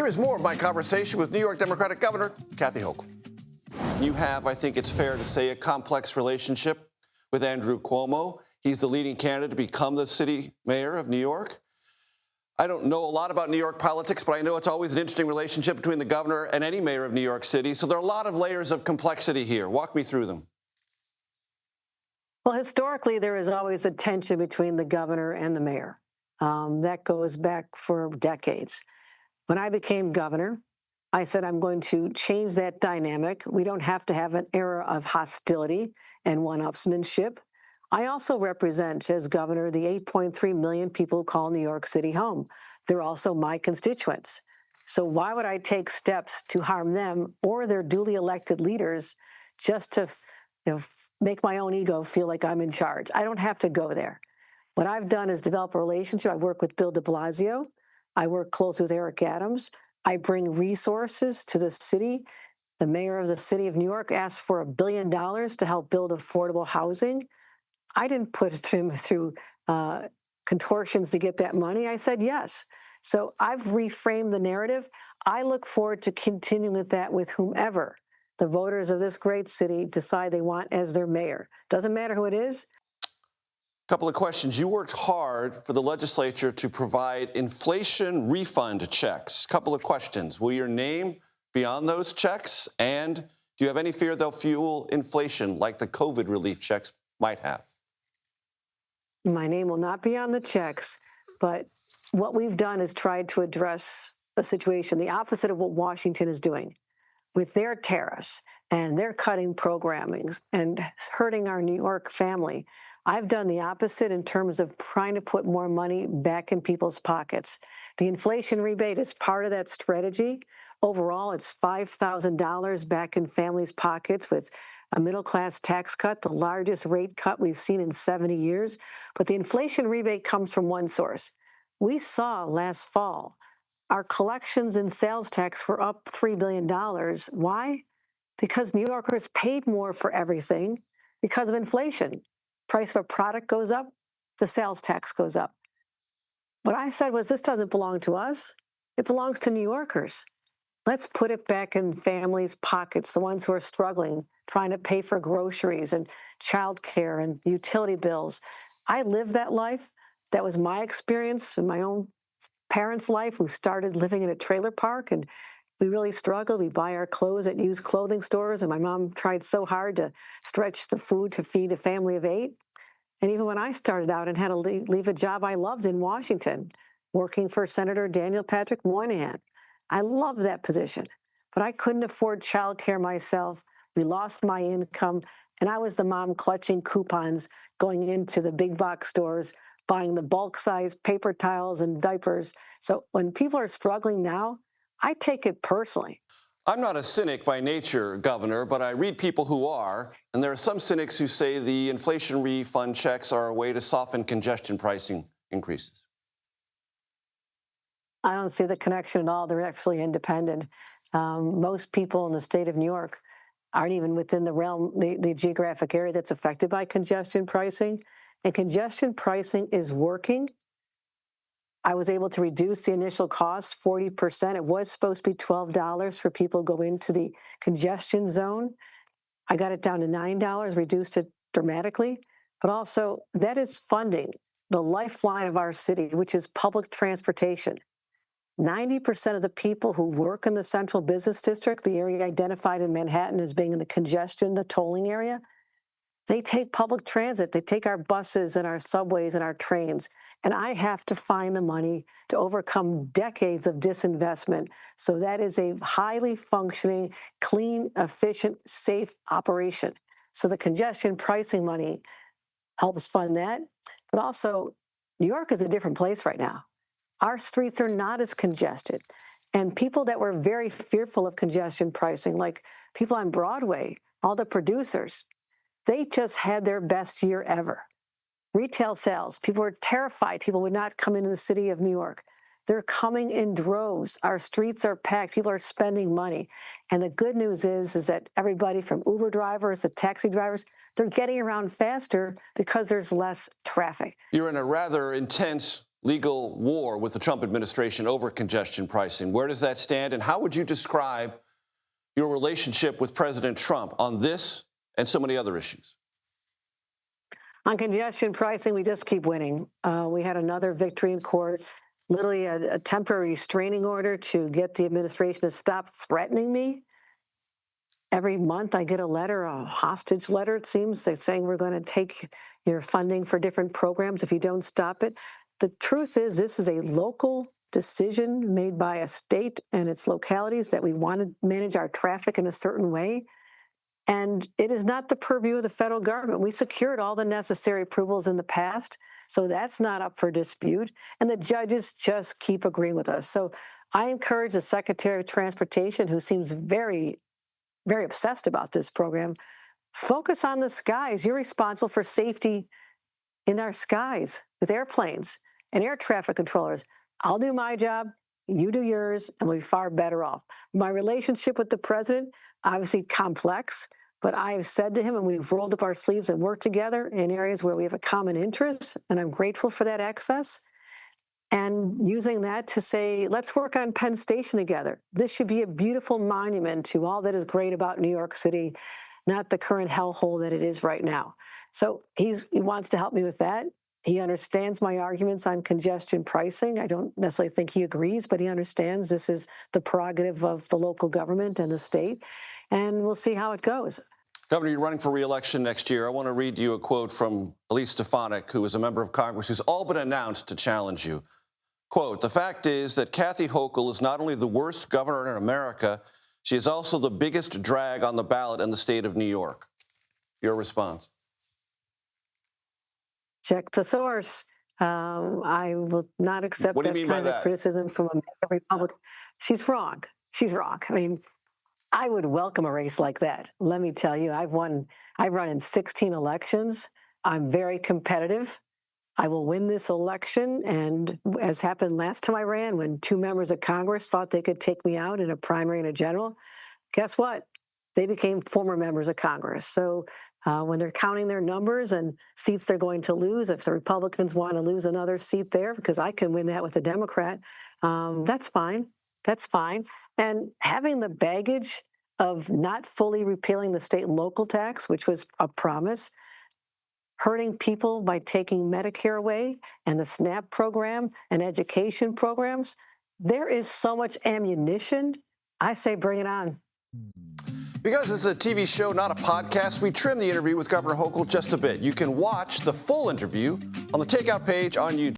Here is more of my conversation with New York Democratic Governor Kathy Hochul. You have, I think it's fair to say, a complex relationship with Andrew Cuomo. He's the leading candidate to become the city mayor of New York. I don't know a lot about New York politics, but I know it's always an interesting relationship between the governor and any mayor of New York City. So there are a lot of layers of complexity here. Walk me through them. Well, historically, there is always a tension between the governor and the mayor. That goes back for decades. When I became governor, I said I'm going to change that dynamic. We don't have to have an era of hostility and one-upsmanship. I also represent, as governor, the 8.3 million people who call New York City home. They're also my constituents. So why would I take steps to harm them or their duly elected leaders just to make my own ego feel like I'm in charge? I don't have to go there. What I've done is develop a relationship. I work with Bill de Blasio. I work closely with Eric Adams. I bring resources to the city. The mayor of the city of New York asked for $1 billion to help build affordable housing. I didn't put him through contortions to get that money. I said yes. So I've reframed the narrative. I look forward to continuing with that with whomever the voters of this great city decide they want as their mayor. Doesn't matter who it is. Couple of questions. You worked hard for the legislature to provide inflation refund checks. Couple of questions. Will your name be on those checks? And do you have any fear they'll fuel inflation like the COVID relief checks might have? My name will not be on the checks, but what we've done is tried to address a situation, the opposite of what Washington is doing with their tariffs and their cutting programming and hurting our New York family. I've done the opposite in terms of trying to put more money back in people's pockets. The inflation rebate is part of that strategy. Overall, it's $5,000 back in families' pockets with a middle-class tax cut, the largest rate cut we've seen in 70 years. But the inflation rebate comes from one source. We saw last fall our collections and sales tax were up $3 billion. Why? Because New Yorkers paid more for everything because of inflation. Price of a product goes up, the sales tax goes up. What I said was, this doesn't belong to us. It belongs to New Yorkers. Let's put it back in families' pockets, the ones who are struggling, trying to pay for groceries and childcare and utility bills. I lived that life. That was my experience in my own parents' life who started living in a trailer park, and we really struggled. We buy our clothes at used clothing stores, and my mom tried so hard to stretch the food to feed a family of 8. And even when I started out and had to leave a job I loved in Washington, working for Senator Daniel Patrick Moynihan, I loved that position, but I couldn't afford childcare myself. We lost my income, and I was the mom clutching coupons, going into the big box stores, buying the bulk size paper towels and diapers. So when people are struggling now, I take it personally. I'm not a cynic by nature, Governor, but I read people who are, and there are some cynics who say the inflation refund checks are a way to soften congestion pricing increases. I don't see the connection at all. They're actually independent. Most people in the state of New York aren't even within the realm, the geographic area that's affected by congestion pricing. And congestion pricing is working. I was able to reduce the initial cost 40%. It was supposed to be $12 for people who go into the congestion zone. I got it down to $9, reduced it dramatically. But also, that is funding the lifeline of our city, which is public transportation. 90% of the people who work in the central business district, the area identified in Manhattan as being in the congestion, the tolling area, they take public transit. They take our buses and our subways and our trains. And I have to find the money to overcome decades of disinvestment. So that is a highly functioning, clean, efficient, safe operation. So the congestion pricing money helps fund that. But also, New York is a different place right now. Our streets are not as congested. And people that were very fearful of congestion pricing, like people on Broadway, all the producers, they just had their best year ever. Retail sales, people were terrified people would not come into the city of New York. They're coming in droves. Our streets are packed. People are spending money. And the good news is that everybody from Uber drivers to taxi drivers, they're getting around faster because there's less traffic. You're in a rather intense legal war with the Trump administration over congestion pricing. Where does that stand, and how would you describe your relationship with President Trump on this and so many other issues? On congestion pricing, we just keep winning. We had another victory in court, literally a temporary restraining order to get the administration to stop threatening me. Every month I get a letter, a hostage letter, it seems. They're saying we're going to take your funding for different programs if you don't stop it. The truth is, this is a local decision made by a state and its localities that we want to manage our traffic in a certain way. And it is not the purview of the federal government. We secured all the necessary approvals in the past, so that's not up for dispute. And the judges just keep agreeing with us. So I encourage the Secretary of Transportation, who seems very, very obsessed about this program, focus on the skies. You're responsible for safety in our skies with airplanes and air traffic controllers. I'll do my job, you do yours, and we'll be far better off. My relationship with the president, obviously complex, but I have said to him, and we've rolled up our sleeves and worked together in areas where we have a common interest, and I'm grateful for that access. And using that to say, let's work on Penn Station together. This should be a beautiful monument to all that is great about New York City, not the current hellhole that it is right now. So he wants to help me with that. He understands my arguments on congestion pricing. I don't necessarily think he agrees, but he understands this is the prerogative of the local government and the state, and we'll see how it goes. Governor, you're running for re-election next year. I want to read you a quote from Elise Stefanik, who is a member of Congress who's all but announced to challenge you. Quote, "The fact is that Kathy Hochul is not only the worst governor in America, she is also the biggest drag on the ballot in the state of New York." Your response? Check the source. I will not accept What do you that mean by kind of that? criticism from a Republican. She's wrong. She's wrong. I mean, I would welcome a race like that. Let me tell you, I've run in 16 elections. I'm very competitive. I will win this election. And as happened last time I ran, when two members of Congress thought they could take me out in a primary and a general, guess what? They became former members of Congress. So when they're counting their numbers and seats they're going to lose, if the Republicans want to lose another seat there, because I can win that with a Democrat, that's fine. That's fine. And having the baggage of not fully repealing the state and local tax, which was a promise, hurting people by taking Medicare away and the SNAP program and education programs, there is so much ammunition. I say bring it on. Because it's a TV show, not a podcast, we trimmed the interview with Governor Hochul just a bit. You can watch the full interview on the Takeout page on YouTube.